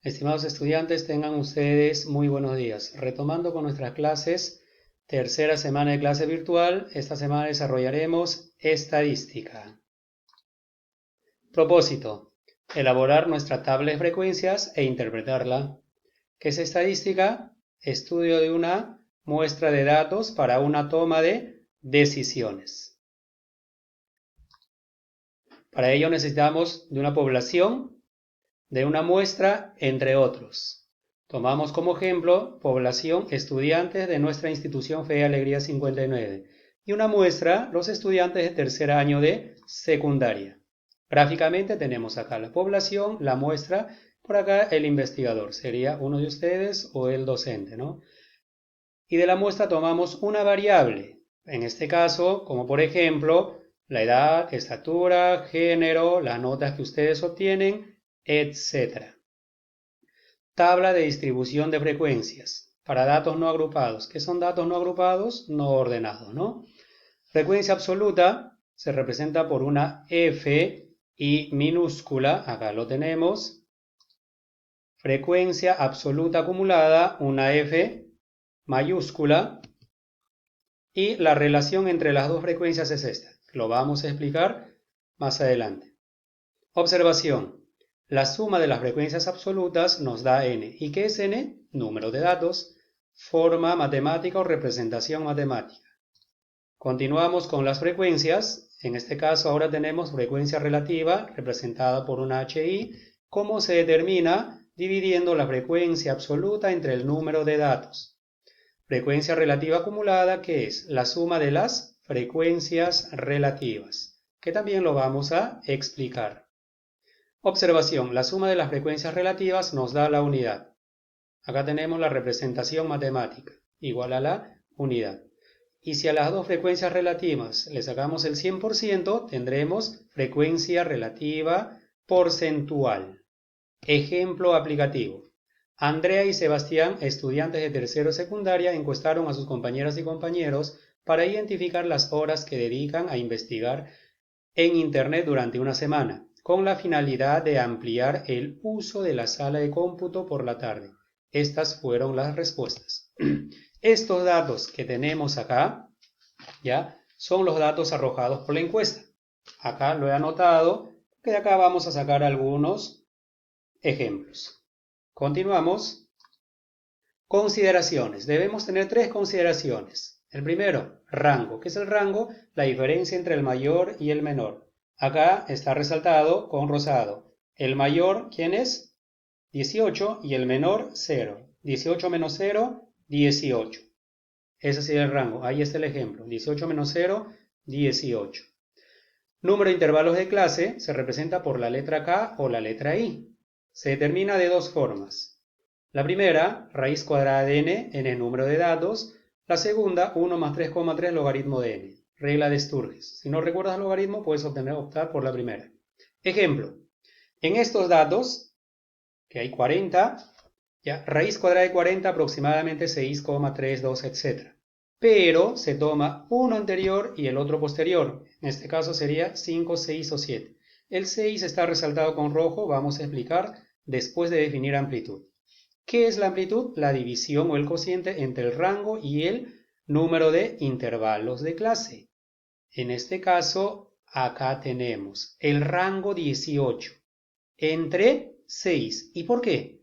Estimados estudiantes, tengan ustedes muy buenos días. Retomando con nuestras clases, tercera semana de clase virtual, esta semana desarrollaremos estadística. Propósito: elaborar nuestra tabla de frecuencias e interpretarla. ¿Qué es estadística? Estudio de una muestra de datos para una toma de decisiones. Para ello necesitamos de una población, de una muestra, entre otros. Tomamos como ejemplo población estudiantes de nuestra institución Fe y Alegría 59 y una muestra los estudiantes de tercer año de secundaria. Gráficamente tenemos acá la población, la muestra, por acá el investigador, sería uno de ustedes o el docente, ¿no? Y de la muestra tomamos una variable, en este caso, como por ejemplo, la edad, estatura, género, las notas que ustedes obtienen, etc. Tabla de distribución de frecuencias para datos no agrupados. ¿Qué son datos no agrupados? No ordenados, ¿no? Frecuencia absoluta se representa por una F y minúscula, acá lo tenemos. Frecuencia absoluta acumulada, una F mayúscula. Y la relación entre las dos frecuencias es esta. Lo vamos a explicar más adelante. Observación. La suma de las frecuencias absolutas nos da n. ¿Y qué es n? Número de datos, forma matemática o representación matemática. Continuamos con las frecuencias. En este caso ahora tenemos frecuencia relativa representada por una HI. ¿Cómo se determina? Dividiendo la frecuencia absoluta entre el número de datos. Frecuencia relativa acumulada, que es la suma de las frecuencias relativas, que también lo vamos a explicar. Observación: la suma de las frecuencias relativas nos da la unidad. Acá tenemos la representación matemática, igual a la unidad. Y si a las dos frecuencias relativas le sacamos el 100%, tendremos frecuencia relativa porcentual. Ejemplo aplicativo. Andrea y Sebastián, estudiantes de tercero secundaria, encuestaron a sus compañeras y compañeros para identificar las horas que dedican a investigar en Internet durante una semana, con la finalidad de ampliar el uso de la sala de cómputo por la tarde. Estas fueron las respuestas. Estos datos que tenemos acá, ya, son los datos arrojados por la encuesta. Acá lo he anotado, que de acá vamos a sacar algunos ejemplos. Continuamos. Consideraciones. Debemos tener tres consideraciones. El primero, rango. ¿Qué es el rango? La diferencia entre el mayor y el menor. Acá está resaltado con rosado. El mayor, ¿quién es? 18 y el menor 0. 18 menos 0, 18. Ese sería el rango. Ahí está el ejemplo. 18 menos 0, 18. Número de intervalos de clase se representa por la letra K o la letra I. Se determina de dos formas. La primera, raíz cuadrada de n en el número de datos. La segunda, 1 más 3,3 logaritmo de n. Regla de Sturges. Si no recuerdas el logaritmo, puedes optar por la primera. Ejemplo. En estos datos, que hay 40, ya, raíz cuadrada de 40 aproximadamente 6,32, etc. Pero se toma uno anterior y el otro posterior. En este caso sería 5, 6 o 7. El 6 está resaltado con rojo, vamos a explicar después de definir amplitud. ¿Qué es la amplitud? La división o el cociente entre el rango y el número de intervalos de clase. En este caso, acá tenemos el rango 18 entre 6. ¿Y por qué?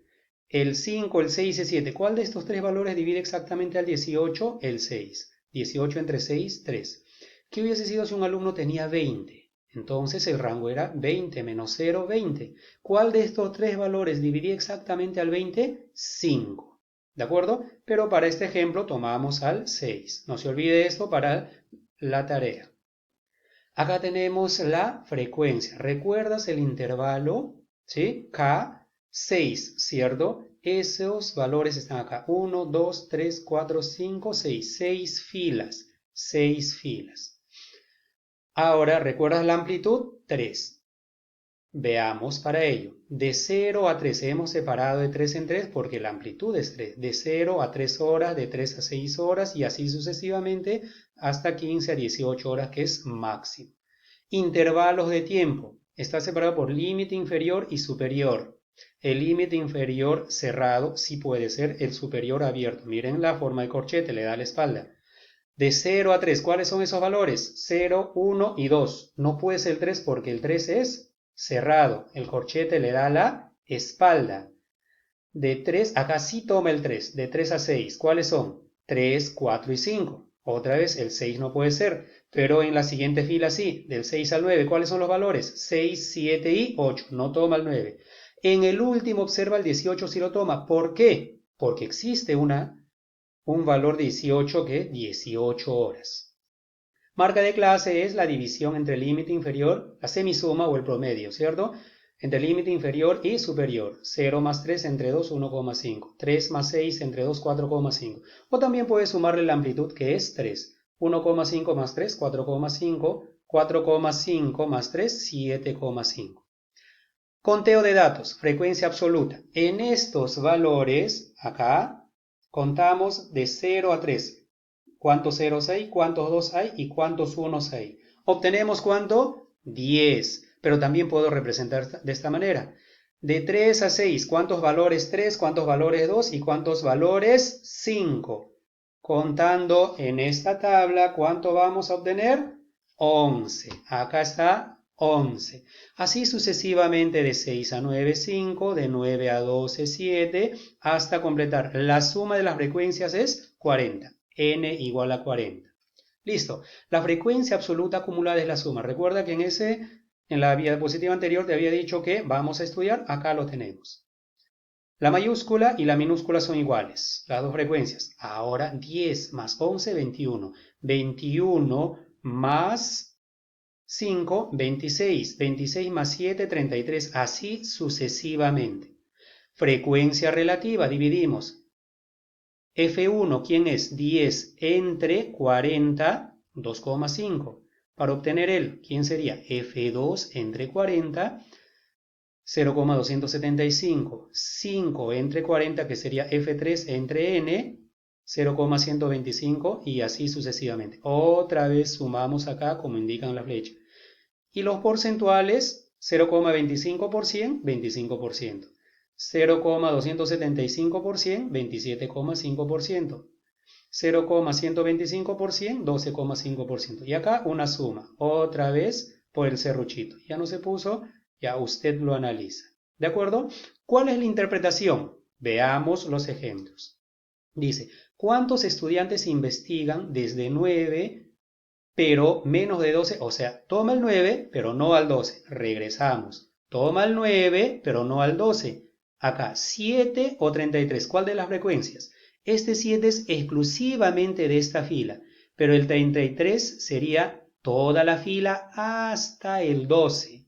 El 5, el 6 y el 7. ¿Cuál de estos tres valores divide exactamente al 18? El 6. 18 entre 6, 3. ¿Qué hubiese sido si un alumno tenía 20? Entonces el rango era 20 menos 0, 20. ¿Cuál de estos tres valores dividía exactamente al 20? 5. ¿De acuerdo? Pero para este ejemplo tomamos al 6. No se olvide esto para la tarea. Acá tenemos la frecuencia. ¿Recuerdas el intervalo? ¿Sí? K, 6, ¿cierto? Esos valores están acá. 1, 2, 3, 4, 5, 6. 6 filas. 6 filas. Ahora, ¿recuerdas la amplitud? 3. Veamos para ello. De 0 a 3 hemos separado de 3 en 3 porque la amplitud es 3. De 0 a 3 horas, de 3 a 6 horas y así sucesivamente hasta 15 a 18 horas, que es máximo. Intervalos de tiempo. Está separado por límite inferior y superior. El límite inferior cerrado sí puede ser, el superior abierto. Miren la forma de corchete, le da la espalda. De 0 a 3, ¿cuáles son esos valores? 0, 1 y 2. No puede ser el 3 porque el 3 es cerrado. El corchete le da la espalda. De 3, acá sí toma el 3. De 3 a 6, ¿cuáles son? 3, 4 y 5. Otra vez el 6 no puede ser, pero en la siguiente fila sí. Del 6 al 9, ¿cuáles son los valores? 6, 7 y 8. No toma el 9. En el último observa el 18 si lo toma. ¿Por qué? Porque existe un valor 18 que 18 horas. Marca de clase es la división entre el límite inferior, la semisuma o el promedio, ¿cierto? Entre límite inferior y superior. 0 más 3 entre 2, 1,5. 3 más 6 entre 2, 4,5. O también puedes sumarle la amplitud que es 3. 1,5 más 3, 4,5. 4,5 más 3, 7,5. Conteo de datos, frecuencia absoluta. En estos valores, acá, contamos de 0 a 3. ¿Cuántos ceros hay? ¿Cuántos 2 hay? ¿Y cuántos 1 hay? Obtenemos ¿cuánto? 10. Pero también puedo representar de esta manera. De 3 a 6, ¿cuántos valores 3? ¿Cuántos valores 2? ¿Y cuántos valores 5? Contando en esta tabla, ¿cuánto vamos a obtener? 11. Acá está 11. Así sucesivamente de 6 a 9, 5, de 9 a 12, 7, hasta completar. La suma de las frecuencias es 40. N igual a 40. Listo. La frecuencia absoluta acumulada es la suma. Recuerda que en la diapositiva anterior te había dicho que vamos a estudiar. Acá lo tenemos. La mayúscula y la minúscula son iguales. Las dos frecuencias. Ahora 10 más 11, 21. 21 más 5, 26. 26 más 7, 33. Así sucesivamente. Frecuencia relativa. Dividimos. F1, ¿quién es? 10 entre 40, 2,5. Para obtener el, ¿quién sería? F2 entre 40, 0,275. 5 entre 40, que sería F3 entre N, 0,125 y así sucesivamente. Otra vez sumamos acá como indican la flecha. Y los porcentuales, 0,25%, 25%. 0,275%, 27,5%. 0,125%, 12,5%. Y acá una suma, otra vez por el serruchito. Ya no se puso, ya usted lo analiza. ¿De acuerdo? ¿Cuál es la interpretación? Veamos los ejemplos. Dice, ¿cuántos estudiantes investigan desde 9 pero menos de 12? O sea, toma el 9 pero no al 12. Regresamos. Toma el 9 pero no al 12. Acá, 7 o 33. ¿Cuál de las frecuencias? Este 7 es exclusivamente de esta fila, pero el 33 sería toda la fila hasta el 12.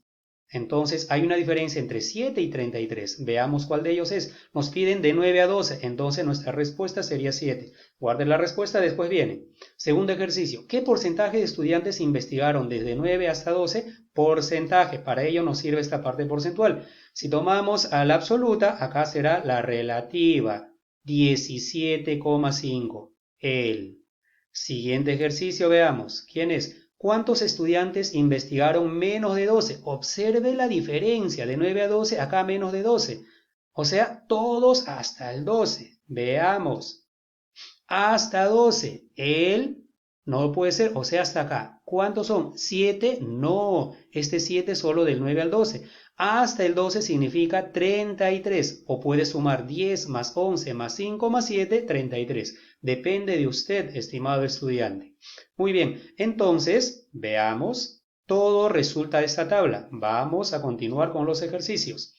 Entonces hay una diferencia entre 7 y 33. Veamos cuál de ellos es. Nos piden de 9 a 12, entonces nuestra respuesta sería 7. Guarden la respuesta, después viene. Segundo ejercicio. ¿Qué porcentaje de estudiantes investigaron desde 9 hasta 12? Porcentaje. Para ello nos sirve esta parte porcentual. Si tomamos a la absoluta, acá será la relativa. 17,5. El siguiente ejercicio, veamos. ¿Quién es? ¿Cuántos estudiantes investigaron menos de 12? Observe la diferencia de 9 a 12, acá menos de 12. O sea, todos hasta el 12. Veamos. Hasta 12. El no puede ser, o sea, hasta acá. ¿Cuántos son? 7. No, este 7 es solo del 9 al 12. Hasta el 12 significa 33. O puede sumar 10 más 11 más 5 más 7, 33. Depende de usted, estimado estudiante. Muy bien, entonces, veamos. Todo resulta de esta tabla. Vamos a continuar con los ejercicios.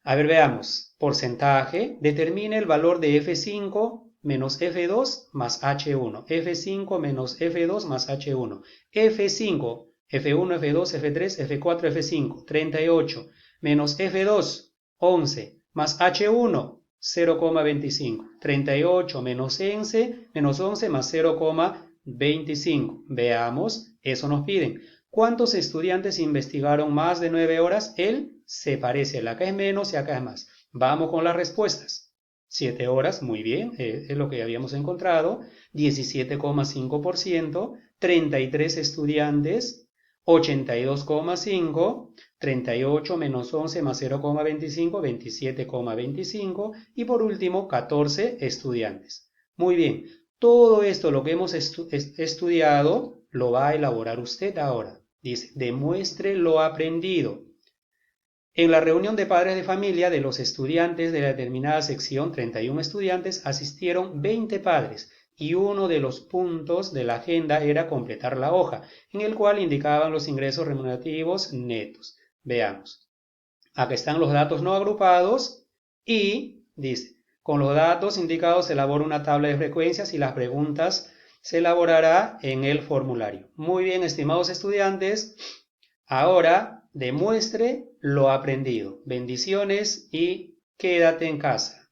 A ver, veamos. Porcentaje. Determine el valor de F5 menos F2 más H1. F5 menos F2 más H1. F5, F1, F2, F3, F4, F5. 38 menos F2, 11 más H1, 0,25. 38 menos 11 más 0,25. Veamos, eso nos piden. ¿Cuántos estudiantes investigaron más de 9 horas? Él se parece, acá es menos y acá es más. Vamos con las respuestas. 7 horas, muy bien, es lo que habíamos encontrado. 17,5%. 33 estudiantes, 82,5%. 38 menos 11 más 0,25, 27,25 y por último 14 estudiantes. Muy bien, todo esto lo que hemos estudiado lo va a elaborar usted ahora. Dice, demuestre lo aprendido. En la reunión de padres de familia de los estudiantes de la determinada sección, 31 estudiantes, asistieron 20 padres y uno de los puntos de la agenda era completar la hoja, en el cual indicaban los ingresos remunerativos netos. Veamos. Acá están los datos no agrupados y dice, con los datos indicados se elabora una tabla de frecuencias y las preguntas se elaborará en el formulario. Muy bien, estimados estudiantes, ahora demuestre lo aprendido. Bendiciones y quédate en casa.